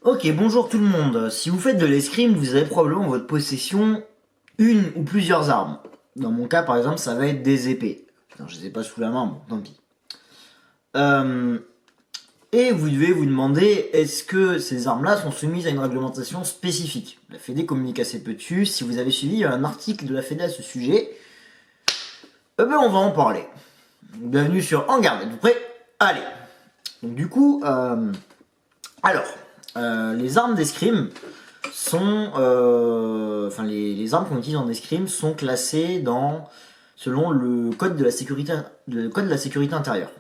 Ok, bonjour tout le monde. Si vous faites de l'escrime, vous avez probablement en votre possession une ou plusieurs armes. Dans mon cas, par exemple, ça va être des épées. Putain, je les ai pas sous la main, bon, tant pis. Euh, et vous devez vous demander, est-ce que ces armes-là sont soumises à une réglementation spécifique? La Fédé communique assez peu dessus. Si vous avez suivi un article de la Fédé à ce sujet, on va en parler. Bienvenue sur En Garde, êtes-vous prêts? Allez. Donc du coup, alors, les armes d'escrime sont, enfin les armes qu'on utilise en escrime sont classées selon le code de la sécurité intérieure.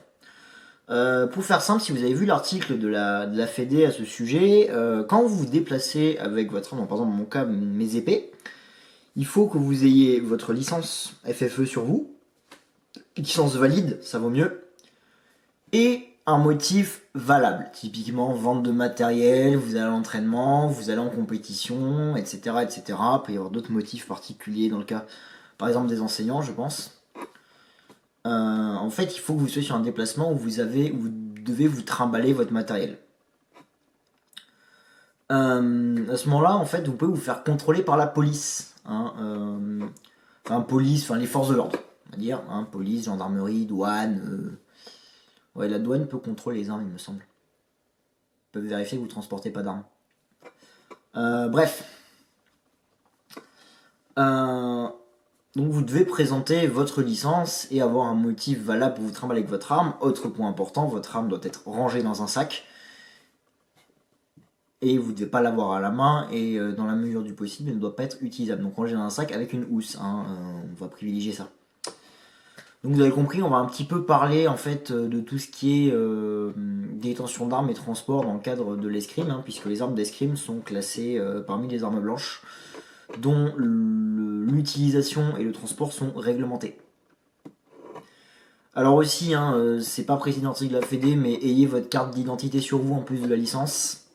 Pour faire simple, si vous avez vu l'article de la Fédé à ce sujet, quand vous vous déplacez avec votre arme, par exemple dans mon cas mes épées, il faut que vous ayez votre licence FFE sur vous, licence valide, ça vaut mieux, et un motif valable. Typiquement, vente de matériel, vous allez à l'entraînement, vous allez en compétition, etc. etc. Il peut y avoir d'autres motifs particuliers dans le cas, par exemple, des enseignants, je pense. En fait, il faut que vous soyez sur un déplacement où vous devez vous trimballer votre matériel. À ce moment-là, en fait, vous pouvez vous faire contrôler par la police. Police, les forces de l'ordre, on va dire. Police, gendarmerie, douane. Ouais, la douane peut contrôler les armes, il me semble. Ils peuvent vérifier que vous ne transportez pas d'armes. Bref. Donc vous devez présenter votre licence et avoir un motif valable pour vous trimballer avec votre arme. Autre point important, votre arme doit être rangée dans un sac. Et vous ne devez pas l'avoir à la main et dans la mesure du possible, elle ne doit pas être utilisable. Donc rangée dans un sac avec une housse. On va privilégier ça. Donc vous avez compris, on va un petit peu parler en fait de tout ce qui est détention d'armes et transport dans le cadre de l'escrime, puisque les armes d'escrime sont classées parmi les armes blanches, dont l'utilisation et le transport sont réglementés. Alors aussi, c'est pas précis dans de la Fédé, mais ayez votre carte d'identité sur vous en plus de la licence.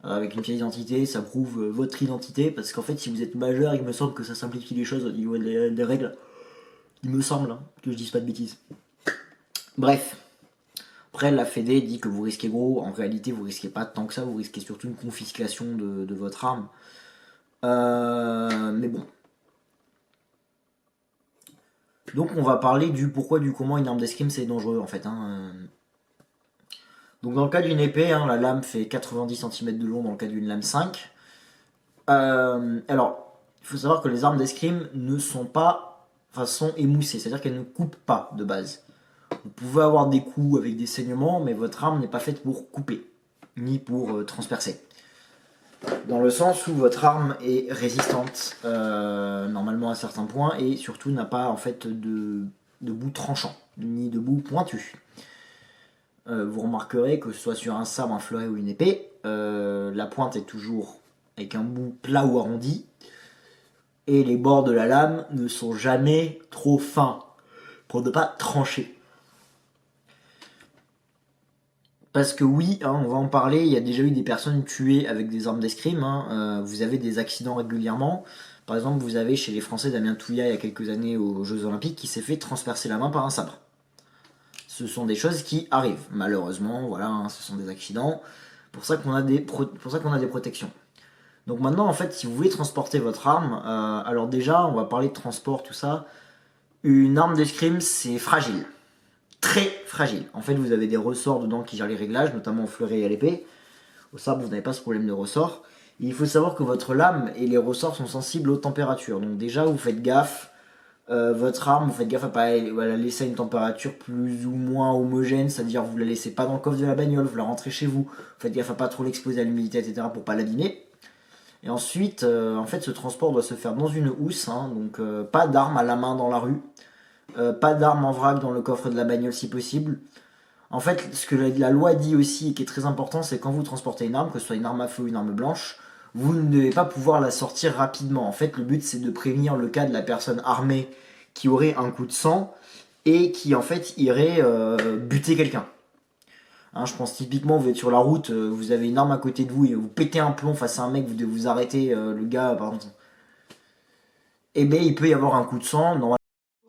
Avec une pièce d'identité, ça prouve votre identité, parce qu'en fait, si vous êtes majeur, il me semble que ça simplifie les choses au niveau des règles. Il me semble que je dise pas de bêtises. Bref. Après, la Fédé dit que vous risquez gros. En réalité, vous risquez pas tant que ça. Vous risquez surtout une confiscation de votre arme. Mais bon. Donc, on va parler du pourquoi, du comment une arme d'escrime c'est dangereux en fait. Donc, dans le cas d'une épée, la lame fait 90 cm de long dans le cas d'une lame 5. Alors, il faut savoir que les armes d'escrime ne sont pas sont émoussées, c'est-à-dire qu'elles ne coupent pas de base. Vous pouvez avoir des coups avec des saignements, mais votre arme n'est pas faite pour couper, ni pour transpercer. Dans le sens où votre arme est résistante, normalement à certains points, et surtout n'a pas en fait de bout tranchant, ni de bout pointu. Vous remarquerez que ce soit sur un sabre, un fleuret ou une épée, la pointe est toujours avec un bout plat ou arrondi, et les bords de la lame ne sont jamais trop fins pour ne pas trancher. Parce que oui, on va en parler, il y a déjà eu des personnes tuées avec des armes d'escrime, vous avez des accidents régulièrement. Par exemple, vous avez chez les Français Damien Touillat il y a quelques années aux Jeux Olympiques qui s'est fait transpercer la main par un sabre. Ce sont des choses qui arrivent, malheureusement, voilà, ce sont des accidents. Pour ça qu'on a des protections. Donc maintenant, en fait, si vous voulez transporter votre arme, alors déjà, on va parler de transport, tout ça. Une arme d'escrime, c'est fragile. Très fragile. En fait, vous avez des ressorts dedans qui gèrent les réglages, notamment au fleuret et à l'épée. Au sabre, vous n'avez pas ce problème de ressort. Et il faut savoir que votre lame et les ressorts sont sensibles aux températures. Donc déjà, vous faites gaffe. Votre arme, vous faites gaffe à la laisser à une température plus ou moins homogène, c'est-à-dire vous la laissez pas dans le coffre de la bagnole, vous la rentrez chez vous. Vous faites gaffe à pas trop l'exposer à l'humidité, etc. pour pas l'abîmer. Et ensuite, en fait, ce transport doit se faire dans une housse, donc pas d'arme à la main dans la rue. Pas d'armes en vrac dans le coffre de la bagnole si possible. En fait, ce que la loi dit aussi et qui est très important, c'est quand vous transportez une arme, que ce soit une arme à feu ou une arme blanche, vous ne devez pas pouvoir la sortir rapidement. En fait, le but c'est de prévenir le cas de la personne armée qui aurait un coup de sang et qui en fait irait buter quelqu'un. Je pense typiquement, vous êtes sur la route, vous avez une arme à côté de vous et vous pétez un plomb face à un mec, vous devez vous arrêter, le gars, par exemple. Eh bien, il peut y avoir un coup de sang.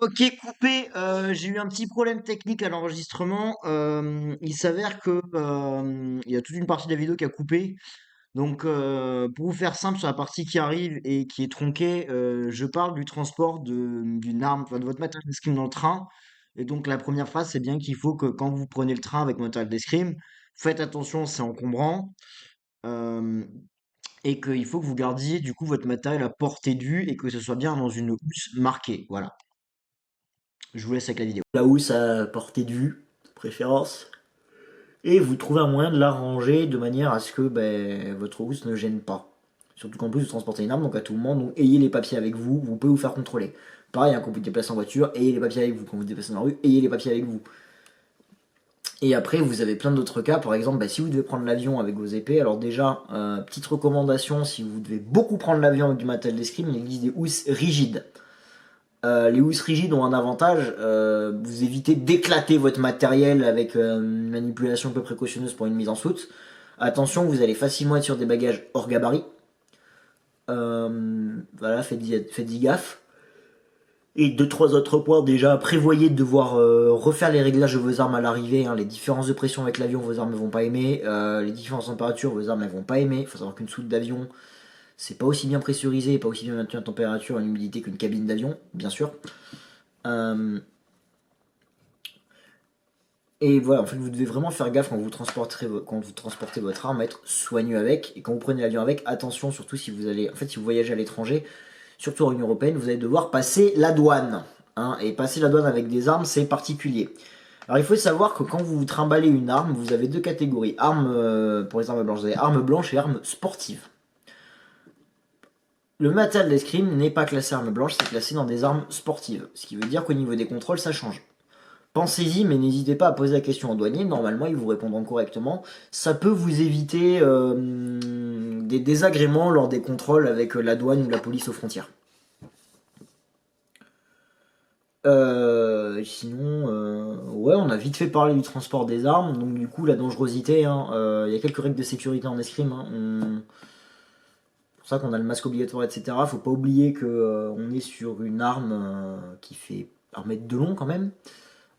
Ok, coupé. J'ai eu un petit problème technique à l'enregistrement. Il s'avère que il y a toute une partie de la vidéo qui a coupé. Donc, pour vous faire simple sur la partie qui arrive et qui est tronquée, je parle du transport d'une arme, enfin, de votre matériel d'escrime dans le train. Et donc, la première phrase, c'est bien qu'il faut que quand vous prenez le train avec votre matériel d'escrime, faites attention, c'est encombrant. euh, et qu'il faut que vous gardiez du coup votre matériel à portée de vue et que ce soit bien dans une housse marquée. Voilà. Je vous laisse avec la vidéo. La housse à portée de vue, de préférence. Et vous trouvez un moyen de la ranger de manière à ce que ben, votre housse ne gêne pas. Surtout qu'en plus vous transportez une arme, donc à tout moment, donc ayez les papiers avec vous, vous pouvez vous faire contrôler. Pareil, hein, quand vous vous déplacez en voiture, ayez les papiers avec vous. Quand vous vous déplacez dans la rue, ayez les papiers avec vous. Et après, vous avez plein d'autres cas. Par exemple, bah, si vous devez prendre l'avion avec vos épées, alors déjà, petite recommandation, si vous devez beaucoup prendre l'avion avec du matériel d'escrime, il existe des housses rigides. Les housses rigides ont un avantage, vous évitez d'éclater votre matériel avec une manipulation peu précautionneuse pour une mise en soute. Attention, vous allez facilement être sur des bagages hors gabarit. Voilà, faites-y gaffe. Et deux, trois autres points, déjà, prévoyez de devoir refaire les réglages de vos armes à l'arrivée, hein. Les différences de pression avec l'avion, vos armes ne vont pas aimer. Les différences de température, vos armes ne vont pas aimer. Il faut savoir qu'une soute d'avion, c'est pas aussi bien pressurisé et pas aussi bien maintenu en température et en humidité qu'une cabine d'avion, bien sûr. Euh, Et voilà, en fait, vous devez vraiment faire gaffe quand vous transportez votre arme, être soigneux avec. Et quand vous prenez l'avion avec, attention, surtout si vous allez, en fait, si vous voyagez à l'étranger, surtout en Union Européenne, vous allez devoir passer la douane, hein. Et passer la douane avec des armes, c'est particulier. Alors, il faut savoir que quand vous trimballez une arme, vous avez deux catégories. Armes, pour les armes blanches, vous avez armes blanches et armes sportives. Le matériel d'escrime n'est pas classé arme blanche, c'est classé dans des armes sportives. Ce qui veut dire qu'au niveau des contrôles, ça change. Pensez-y, mais n'hésitez pas à poser la question au douanier. Normalement, ils vous répondront correctement. Ça peut vous éviter des désagréments lors des contrôles avec la douane ou la police aux frontières. Sinon, ouais, on a vite fait parler du transport des armes. Donc, du coup, la dangerosité, hein, il y a quelques règles de sécurité en escrime, hein. C'est pour ça qu'on a le masque obligatoire, etc. Faut pas oublier que on est sur une arme qui fait 1 mètre de long quand même,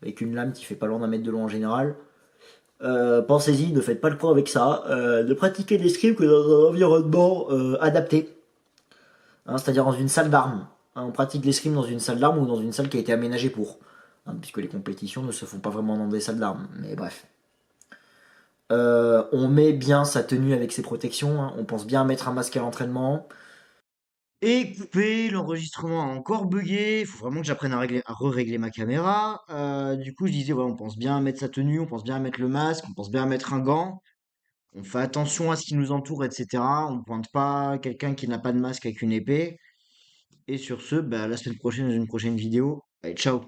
avec une lame qui fait pas loin d'1 mètre de long en général. Pensez-y, ne faites pas le point avec ça. Ne pratiquez l'escrime que dans un environnement adapté, hein, c'est-à-dire dans une salle d'armes. Hein, on pratique l'escrime dans une salle d'armes ou dans une salle qui a été aménagée pour. Hein, puisque les compétitions ne se font pas vraiment dans des salles d'armes. Mais bref. On met bien sa tenue avec ses protections, hein. On pense bien à mettre un masque à l'entraînement. Et coupé, l'enregistrement a encore bugué. Il faut vraiment que j'apprenne à re-régler ma caméra. Du coup, je disais, voilà, on pense bien à mettre sa tenue, on pense bien à mettre le masque, on pense bien à mettre un gant. On fait attention à ce qui nous entoure, etc. On ne pointe pas quelqu'un qui n'a pas de masque avec une épée. Et sur ce, bah, la semaine prochaine, dans une prochaine vidéo. Allez, ciao!